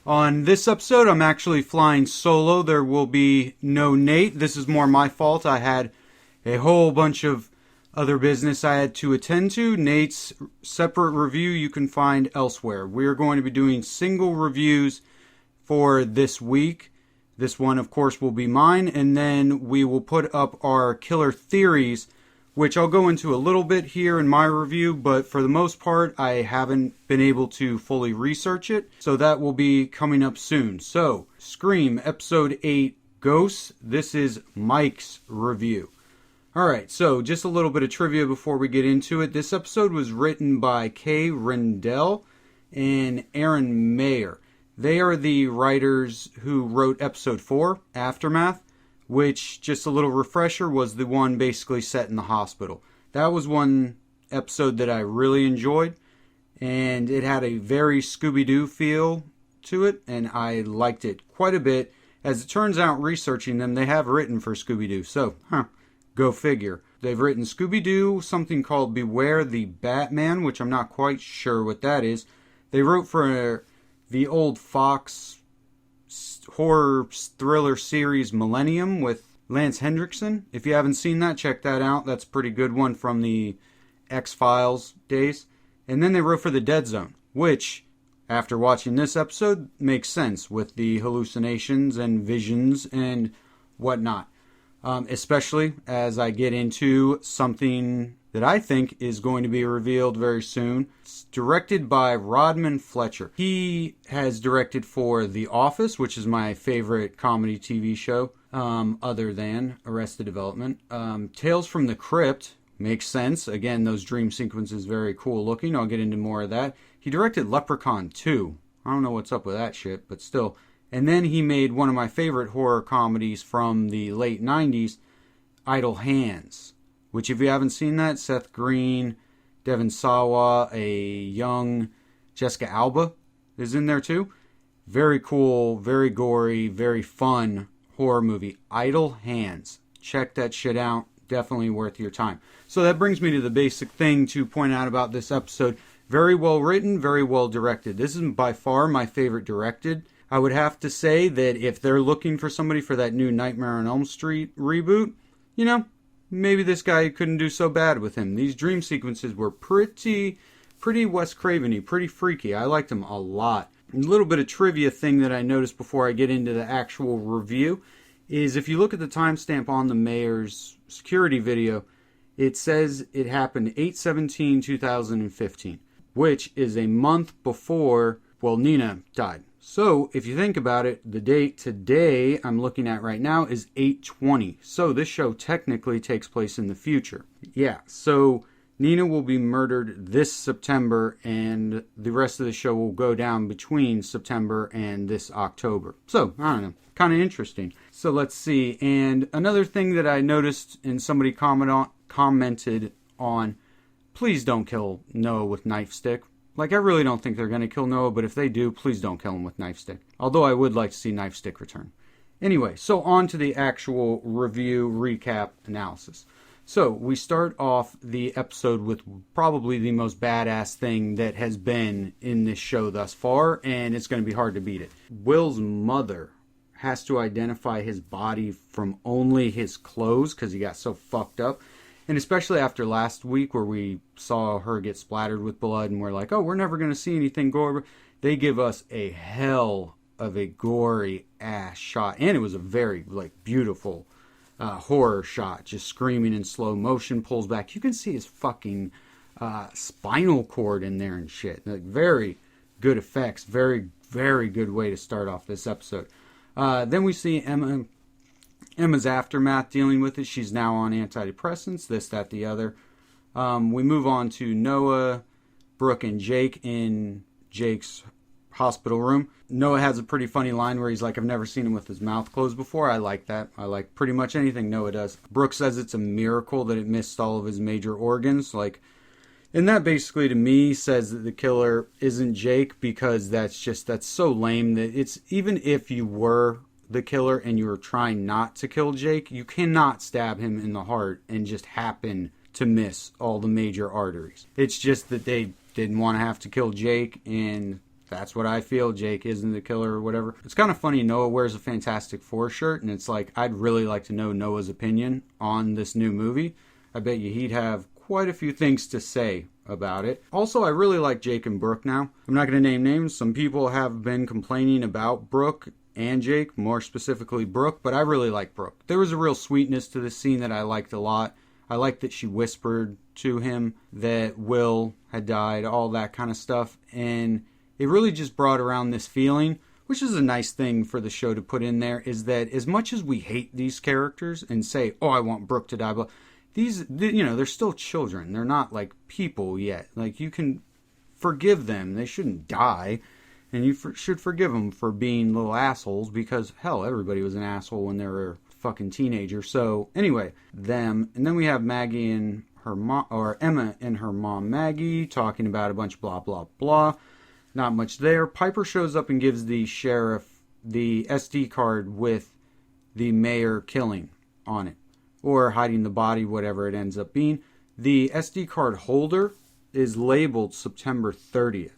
On this episode, I'm actually flying solo. There will be no Nate. This is more my fault. I had a whole bunch of other business I had to attend to. Nate's separate review you can find elsewhere. We are going to be doing single reviews for this week. This one, of course, will be mine. And then we will put up our killer theories, which I'll go into a little bit here in my review, but for the most part, I haven't been able to fully research it, so that will be coming up soon. So, Scream, Episode 8, Ghosts. This is Mike's review. Alright, so just a little bit of trivia before we get into it. This episode was written by Kay Rendell and Aaron Mayer. They are the writers who wrote Episode 4, Aftermath, which, just a little refresher, was the one basically set in the hospital. That was one episode that I really enjoyed, and it had a very Scooby-Doo feel to it, and I liked it quite a bit. As it turns out, researching them, they have written for Scooby-Doo, so, go figure. They've written Scooby-Doo, something called Beware the Batman, which I'm not quite sure what that is. They wrote for the old Fox horror thriller series Millennium with Lance Hendrickson. If you haven't seen that, check that out. That's a pretty good one from the X-Files days. And then they wrote for The Dead Zone, which, after watching this episode, makes sense with the hallucinations and visions and whatnot. Especially as I get into something that I think is going to be revealed very soon. It's directed by Rodman Fletcher. He has directed for The Office, which is my favorite comedy TV show, other than Arrested Development. Tales from the Crypt makes sense. Again, those dream sequences very cool looking. I'll get into more of that. He directed Leprechaun 2. I don't know what's up with that shit, but still. And then he made one of my favorite horror comedies from the late 90s, Idle Hands, which, if you haven't seen that, Seth Green, Devon Sawa, a young Jessica Alba is in there too. Very cool, very gory, very fun horror movie. Idle Hands. Check that shit out. Definitely worth your time. So that brings me to the basic thing to point out about this episode. Very well written, very well directed. This is by far my favorite directed. I would have to say that if they're looking for somebody for that new Nightmare on Elm Street reboot, maybe this guy couldn't do so bad with him. These dream sequences were pretty Wes Craven-y, pretty freaky. I liked them a lot. A little bit of trivia thing that I noticed before I get into the actual review is if you look at the timestamp on the mayor's security video, it says it happened 8/17/2015, which is a month before, Nina died. So, if you think about it, the date today I'm looking at right now is 8/20. So, this show technically takes place in the future. Yeah, so Nina will be murdered this September, and the rest of the show will go down between September and this October. So, I don't know, kind of interesting. So, let's see. And another thing that I noticed and somebody commented on, please don't kill Noah with knife stick. I really don't think they're going to kill Noah, but if they do, please don't kill him with Knife Stick. Although I would like to see Knife Stick return. Anyway, so on to the actual review, recap, analysis. So, we start off the episode with probably the most badass thing that has been in this show thus far, and it's going to be hard to beat it. Will's mother has to identify his body from only his clothes because he got so fucked up. And especially after last week where we saw her get splattered with blood and we're like, oh, we're never going to see anything gory. They give us a hell of a gory ass shot. And it was a very beautiful horror shot. Just screaming in slow motion, pulls back. You can see his fucking spinal cord in there and shit. Very good effects. Very, very good way to start off this episode. Then we see Emma's aftermath dealing with it. She's now on antidepressants, this, that, the other. We move on to Noah, Brooke, and Jake in Jake's hospital room. Noah has a pretty funny line where he's like, I've never seen him with his mouth closed before. I like that. I like pretty much anything Noah does. Brooke says it's a miracle that it missed all of his major organs. And that basically to me says that the killer isn't Jake, because that's so lame that it's, even if you were the killer and you were trying not to kill Jake, you cannot stab him in the heart and just happen to miss all the major arteries. It's just that they didn't want to have to kill Jake, and that's what I feel. Jake isn't the killer or whatever. It's kind of funny. Noah wears a Fantastic Four shirt, and it's like, I'd really like to know Noah's opinion on this new movie. I bet you he'd have quite a few things to say about it. Also, I really like Jake and Brooke now. I'm not going to name names. Some people have been complaining about Brooke and Jake, more specifically Brooke, but I really like Brooke. There was a real sweetness to this scene that I liked a lot. I liked that she whispered to him that Will had died, all that kind of stuff, and it really just brought around this feeling, which is a nice thing for the show to put in there, is that as much as we hate these characters and say, oh, I want Brooke to die, but they're still children. They're not like people yet. Like, you can forgive them. They shouldn't die. And you should forgive them for being little assholes, because, hell, everybody was an asshole when they were fucking teenagers. So, anyway, them. And then we have Maggie and her mom, or Emma and her mom Maggie, talking about a bunch of blah, blah, blah. Not much there. Piper shows up and gives the sheriff the SD card with the mayor killing on it, or hiding the body, whatever it ends up being. The SD card holder is labeled September 30th.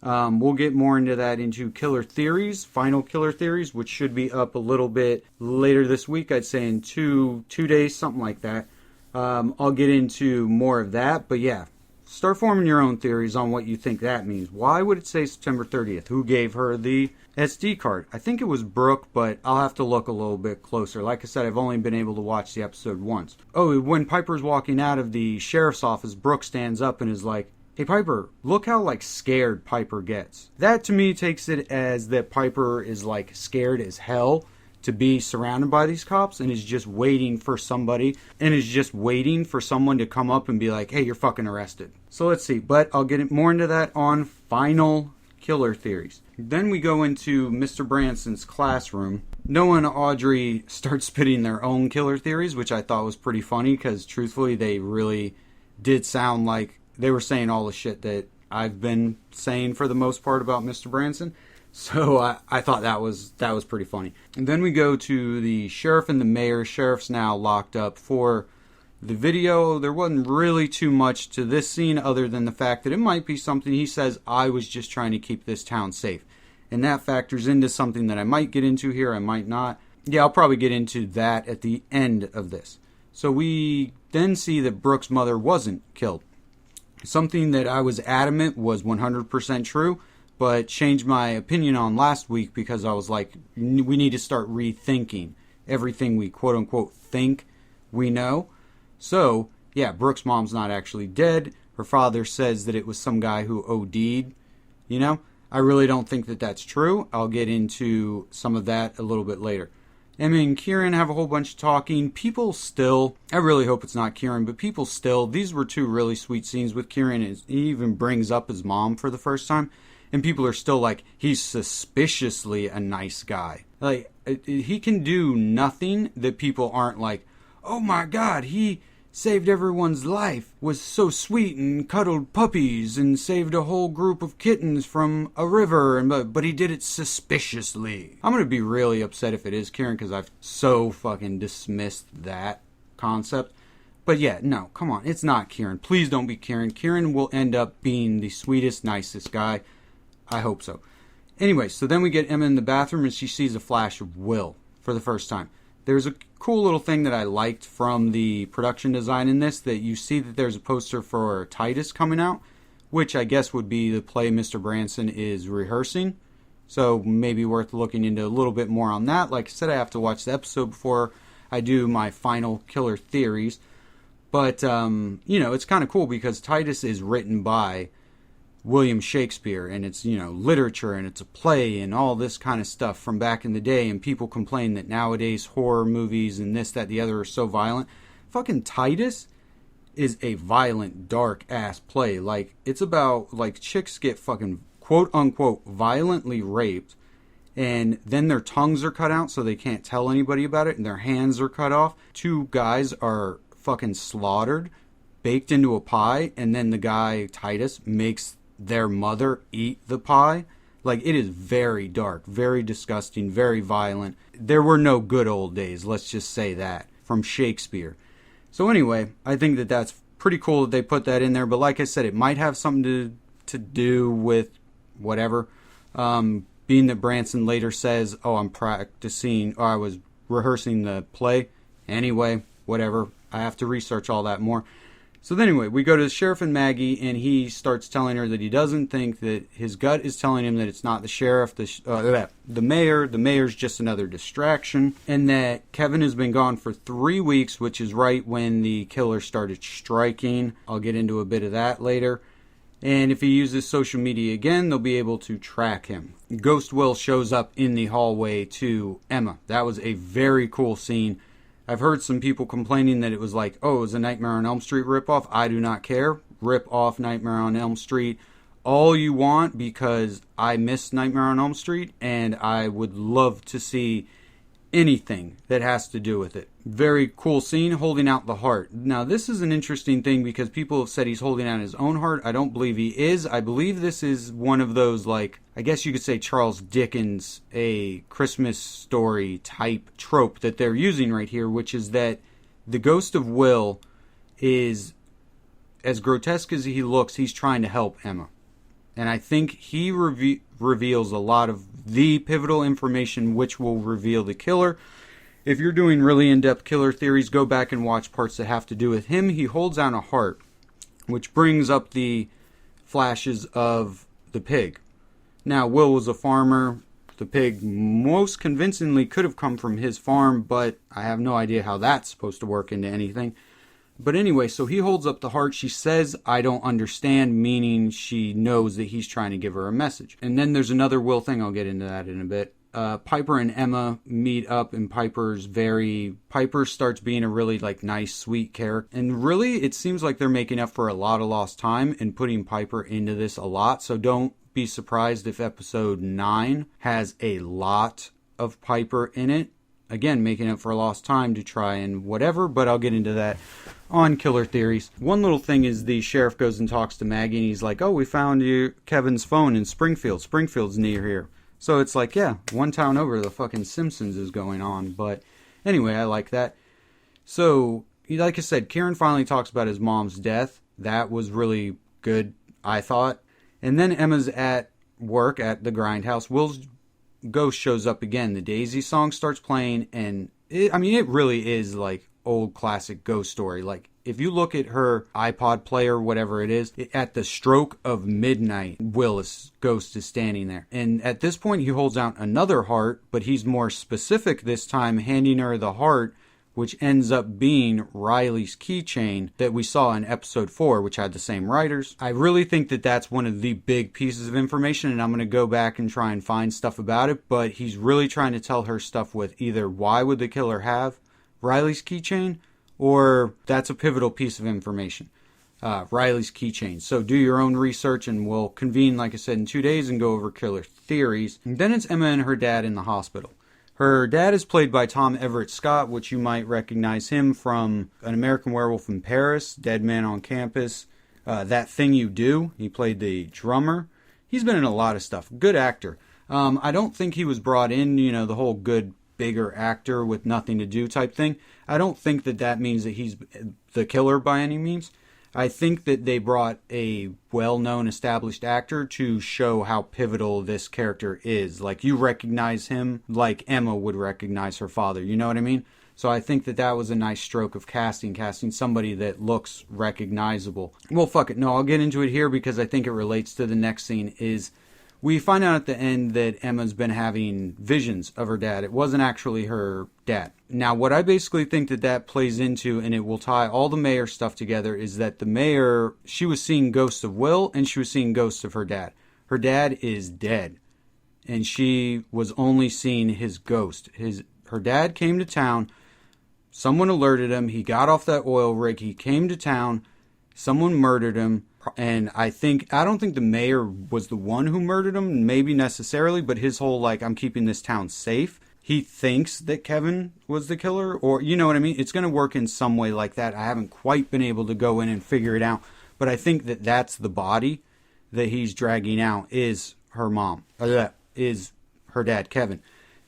We'll get more into that into Killer Theories, Final Killer Theories, which should be up a little bit later this week. I'd say in two days, something like that. I'll get into more of that, but yeah. Start forming your own theories on what you think that means. Why would it say September 30th? Who gave her the SD card? I think it was Brooke, but I'll have to look a little bit closer. Like I said, I've only been able to watch the episode once. Oh, when Piper's walking out of the sheriff's office, Brooke stands up and is like, hey, Piper, look how, like, scared Piper gets. That, to me, takes it as that Piper is, like, scared as hell to be surrounded by these cops and is just waiting for somebody and is just waiting for someone to come up and be like, hey, you're fucking arrested. So let's see, but I'll get more into that on Final Killer Theories. Then we go into Mr. Branson's classroom. Noah and Audrey start spitting their own killer theories, which I thought was pretty funny because truthfully they really did sound like they were saying all the shit that I've been saying for the most part about Mr. Branson. So I thought that was pretty funny. And then we go to the sheriff and the mayor. Sheriff's now locked up for the video. There wasn't really too much to this scene other than the fact that it might be something he says, I was just trying to keep this town safe. And that factors into something that I might get into here, I might not. Yeah, I'll probably get into that at the end of this. So we then see that Brooke's mother wasn't killed. Something that I was adamant was 100% true, but changed my opinion on last week because I was like, we need to start rethinking everything we quote-unquote think we know. So, yeah, Brooke's mom's not actually dead. Her father says that it was some guy who OD'd, you know? I really don't think that that's true. I'll get into some of that a little bit later. Emma and Kieran have a whole bunch of talking. People still, I really hope it's not Kieran, but people still, these were two really sweet scenes with Kieran. He even brings up his mom for the first time. And people are still like, he's suspiciously a nice guy. Like, he can do nothing that people aren't like, oh my God, he saved everyone's life, was so sweet and cuddled puppies and saved a whole group of kittens from a river, but he did it suspiciously. I'm going to be really upset if it is Kieran because I've so fucking dismissed that concept. But yeah, no, come on, it's not Kieran. Please don't be Kieran. Kieran will end up being the sweetest, nicest guy. I hope so. Anyway, so then we get Emma in the bathroom and she sees a flash of Will for the first time. There's a cool little thing that I liked from the production design in this, that you see that there's a poster for Titus coming out, which I guess would be the play Mr. Branson is rehearsing. So maybe worth looking into a little bit more on that. Like I said, I have to watch the episode before I do my final killer theories. But, it's kind of cool because Titus is written by William Shakespeare, and it's, literature, and it's a play, and all this kind of stuff from back in the day, and people complain that nowadays horror movies and this, that, the other are so violent. Fucking Titus is a violent, dark-ass play. Like, it's about, like, chicks get fucking, quote-unquote, violently raped, and then their tongues are cut out so they can't tell anybody about it, and their hands are cut off. Two guys are fucking slaughtered, baked into a pie, and then the guy, Titus, makes their mother eat the pie. Like, it is very dark, very disgusting, very violent. There were no good old days, let's just say that, from Shakespeare. So anyway, I think that that's pretty cool that they put that in there, but like I said, it might have something to do with whatever. Being that Branson later says, oh, I'm practicing, or I was rehearsing the play. Anyway, whatever. I have to research all that more. So then anyway, we go to the sheriff and Maggie, and he starts telling her that he doesn't think that his gut is telling him that it's not the sheriff, the mayor. The mayor's just another distraction, and that Kevin has been gone for 3 weeks, which is right when the killer started striking. I'll get into a bit of that later. And if he uses social media again, they'll be able to track him. Ghost Will shows up in the hallway to Emma. That was a very cool scene. I've heard some people complaining that it was like, oh, it was a Nightmare on Elm Street ripoff. I do not care. Rip off Nightmare on Elm Street all you want, because I miss Nightmare on Elm Street, and I would love to see anything that has to do with it. Very cool scene, holding out the heart. Now, this is an interesting thing because people have said he's holding out his own heart. I don't believe he is. I believe this is one of those, like, I guess you could say Charles Dickens, a Christmas story type trope that they're using right here, which is that the ghost of Will is, as grotesque as he looks, he's trying to help Emma. And I think he reveals a lot of the pivotal information which will reveal the killer. If you're doing really in-depth killer theories, go back and watch parts that have to do with him. He holds out a heart, which brings up the flashes of the pig. Now, Will was a farmer. The pig most convincingly could have come from his farm, but I have no idea how that's supposed to work into anything. But anyway, so he holds up the heart. She says, I don't understand, meaning she knows that he's trying to give her a message. And then there's another Will thing. I'll get into that in a bit. Piper and Emma meet up, and Piper starts being a really nice, sweet character. And really, it seems like they're making up for a lot of lost time and putting Piper into this a lot. So don't be surprised if episode 9 has a lot of Piper in it. Again, making up for lost time to try and whatever, but I'll get into that on Killer Theories. One little thing is the sheriff goes and talks to Maggie, and he's like, oh, we found Kevin's phone in Springfield. Springfield's near here. So it's like, yeah, one town over, the fucking Simpsons is going on. But anyway, I like that. So, like I said, Kieran finally talks about his mom's death. That was really good, I thought. And then Emma's at work at the grindhouse. Will's ghost shows up again. The Daisy song starts playing, and it really is like old classic ghost story. Like, if you look at her iPod player, whatever it is, at the stroke of midnight, Will's ghost is standing there. And at this point, he holds out another heart, but he's more specific this time, handing her the heart, which ends up being Riley's keychain that we saw in episode 4, which had the same writers. I really think that that's one of the big pieces of information, and I'm going to go back and try and find stuff about it, but he's really trying to tell her stuff with either why would the killer have Riley's keychain, or that's a pivotal piece of information. Riley's keychain. So do your own research, and we'll convene, like I said, in 2 days and go over killer theories. And then it's Emma and her dad in the hospital. Her dad is played by Tom Everett Scott, which you might recognize him from An American Werewolf in Paris, Dead Man on Campus, That Thing You Do. He played the drummer. He's been in a lot of stuff. Good actor. I don't think he was brought in, the whole good, bigger actor with nothing to do type thing. I don't think that means that he's the killer by any means. I think that they brought a well-known, established actor to show how pivotal this character is. Like, you recognize him like Emma would recognize her father. You know what I mean? So I think that was a nice stroke of casting somebody that looks recognizable. Well, fuck it. No, I'll get into it here because I think it relates to the next scene. Is we find out at the end that Emma's been having visions of her dad. It wasn't actually her dad. Now, what I basically think that plays into, and it will tie all the mayor stuff together, is that the mayor, she was seeing ghosts of Will, and she was seeing ghosts of her dad. Her dad is dead, and she was only seeing his ghost. Her dad came to town. Someone alerted him. He got off that oil rig. He came to town. Someone murdered him. And I don't think the mayor was the one who murdered him, maybe necessarily, but his whole, I'm keeping this town safe. He thinks that Kevin was the killer, or, you know what I mean? It's going to work in some way like that. I haven't quite been able to go in and figure it out, but I think that that's the body that he's dragging out is her mom, is her dad, Kevin.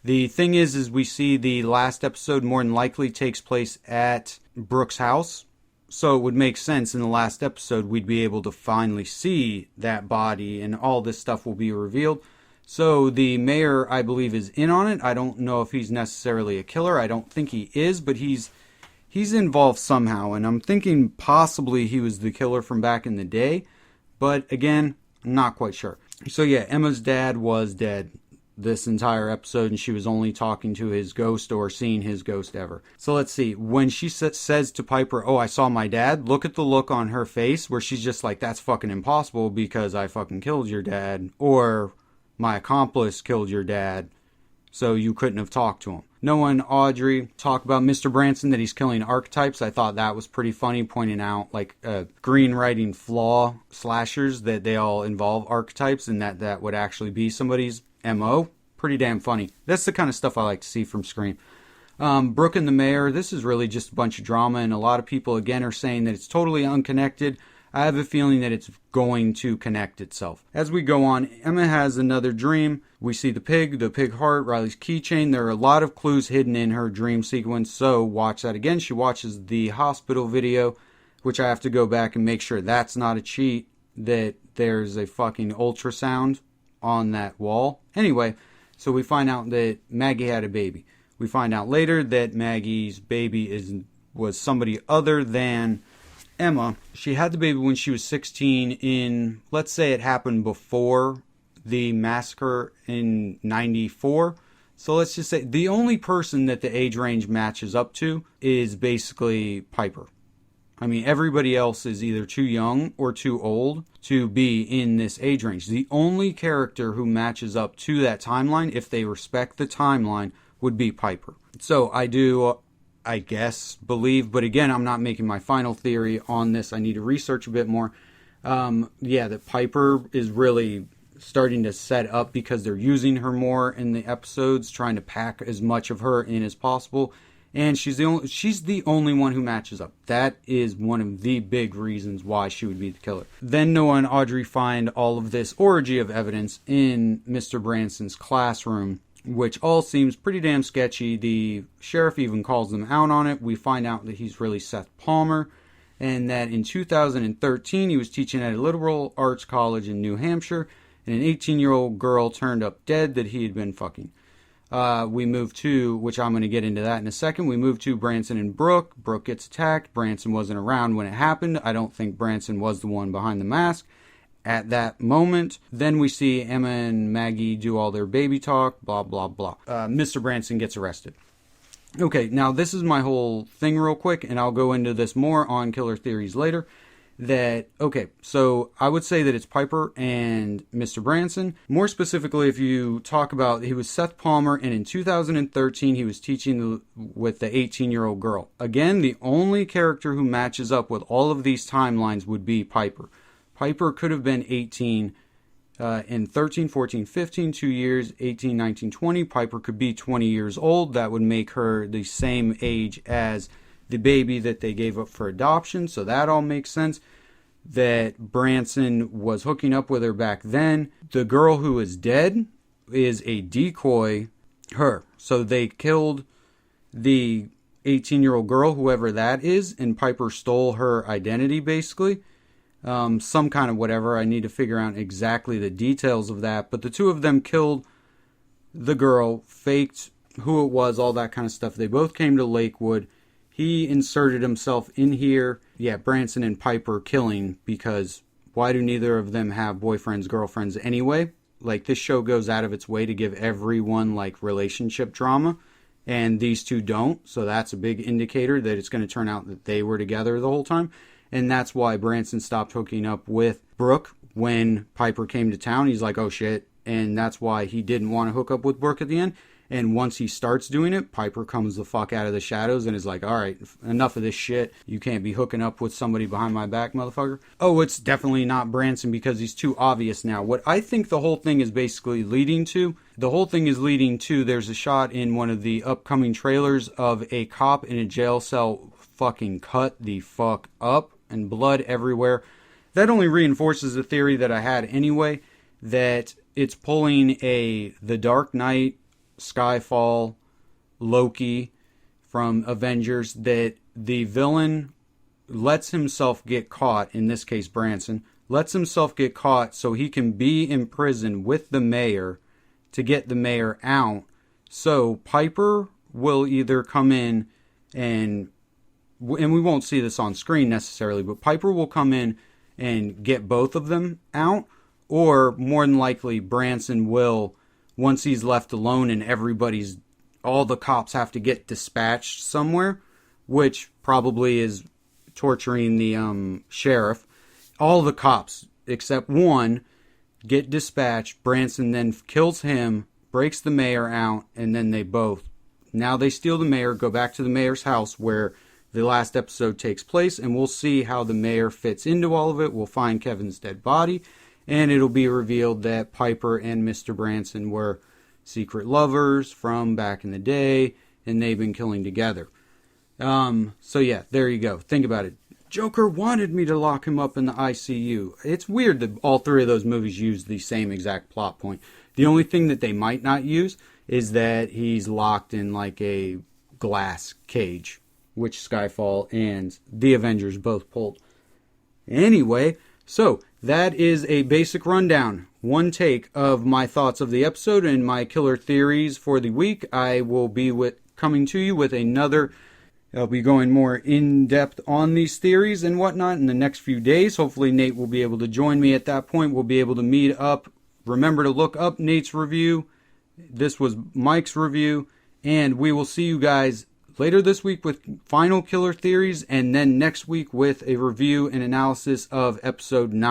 The thing is we see the last episode more than likely takes place at Brooke's house. So it would make sense in the last episode we'd be able to finally see that body and all this stuff will be revealed. So the mayor, I believe, is in on it. I don't know if he's necessarily a killer. I don't think he is, but he's involved somehow. And I'm thinking possibly he was the killer from back in the day. But again, I'm not quite sure. So yeah, Emma's dad was dead this entire episode, and she was only talking to his ghost or seeing his ghost ever. So let's see. When she says to Piper, "Oh, I saw my dad," look at the look on her face where she's just like, "That's fucking impossible because I fucking killed your dad," or "My accomplice killed your dad, so you couldn't have talked to him." Noah and Audrey talk about Mr. Branson, that he's killing archetypes. I thought that was pretty funny, pointing out like a screenwriting flaw slashers, that they all involve archetypes and that would actually be somebody's MO. Pretty damn funny. That's the kind of stuff I like to see from Scream. Brooke and the mayor, this is really just a bunch of drama, and a lot of people again are saying that it's totally unconnected. I have a feeling that it's going to connect itself. As we go on, Emma has another dream. We see the pig heart, Riley's keychain. There are a lot of clues hidden in her dream sequence, so watch that again. She watches the hospital video, which I have to go back and make sure that's not a cheat, that there's a fucking ultrasound on that wall. Anyway, so we find out that Maggie had a baby. We find out later that Maggie's baby was somebody other than Emma. She had the baby when she was 16 in, let's say it happened before the massacre in 94. So let's just say the only person that the age range matches up to is basically Piper. I mean, everybody else is either too young or too old to be in this age range. The only character who matches up to that timeline, if they respect the timeline, would be Piper. So I do, I guess, believe, but again, I'm not making my final theory on this. I need to research a bit more. That Piper is really starting to set up because they're using her more in the episodes, trying to pack as much of her in as possible. And she's the only one who matches up. That is one of the big reasons why she would be the killer. Then Noah and Audrey find all of this orgy of evidence in Mr. Branson's classroom, which all seems pretty damn sketchy. The sheriff even calls them out on it. We find out that he's really Seth Palmer, and that in 2013 he was teaching at a liberal arts college in New Hampshire, and an 18-year-old girl turned up dead that he had been fucking. We move to, which I'm going to get into that in a second, we move to Branson and Brooke. Brooke gets attacked. Branson wasn't around when it happened. I don't think Branson was the one behind the mask at that moment. Then we see Emma and Maggie do all their baby talk, blah, blah, blah. Mr. Branson gets arrested. Okay, now this is my whole thing real quick, and I'll go into this more on Killer Theories later. So I would say that it's Piper and Mr. Branson. More specifically, if you talk about, he was Seth Palmer, and in 2013 he was teaching with the 18-year-old girl. Again, the only character who matches up with all of these timelines would be Piper. Piper could have been 18 in 13, 14, 15, 2 years, 18, 19, 20. Piper could be 20 years old. That would make her the same age as the baby that they gave up for adoption, so that all makes sense. That Branson was hooking up with her back then. The girl who is dead is a decoy, her. So they killed the 18-year-old girl, whoever that is, and Piper stole her identity, basically. Some kind of whatever. I need to figure out exactly the details of that. But the two of them killed the girl, faked who it was, all that kind of stuff. They both came to Lakewood. He inserted himself in here. Yeah, Branson and Piper killing, because why do neither of them have boyfriends, girlfriends anyway? Like, this show goes out of its way to give everyone, like, relationship drama, and these two don't, so that's a big indicator that it's going to turn out that they were together the whole time, and that's why Branson stopped hooking up with Brooke when Piper came to town. He's like, oh shit, and that's why he didn't want to hook up with Brooke at the end. And once he starts doing it, Piper comes the fuck out of the shadows and is like, all right, enough of this shit. You can't be hooking up with somebody behind my back, motherfucker. Oh, it's definitely not Branson because he's too obvious now. What I think the whole thing is basically leading to, there's a shot in one of the upcoming trailers of a cop in a jail cell fucking cut the fuck up and blood everywhere. That only reinforces the theory that I had anyway, that it's pulling The Dark Knight, Skyfall, Loki from Avengers, that the villain lets himself get caught, in this case Branson, lets himself get caught so he can be in prison with the mayor to get the mayor out. So Piper will either come in and we won't see this on screen necessarily, but Piper will come in and get both of them out, or more than likely Branson will, once he's left alone and all the cops have to get dispatched somewhere, which probably is torturing the sheriff. All the cops, except one, get dispatched. Branson then kills him, breaks the mayor out, and then now they steal the mayor, go back to the mayor's house where the last episode takes place, and we'll see how the mayor fits into all of it. We'll find Kevin's dead body, and it'll be revealed that Piper and Mr. Branson were secret lovers from back in the day, and they've been killing together. So yeah, there you go. Think about it. Joker wanted me to lock him up in the ICU. It's weird that all three of those movies use the same exact plot point. The only thing that they might not use is that he's locked in like a glass cage, which Skyfall and the Avengers both pulled. Anyway, so that is a basic rundown, one take of my thoughts of the episode and my killer theories for the week. I will be coming to you with another. I'll be going more in-depth on these theories and whatnot in the next few days. Hopefully Nate will be able to join me at that point. We'll be able to meet up. Remember to look up Nate's review. This was Mike's review. And we will see you guys later this week with final killer theories, and then next week with a review and analysis of episode 9.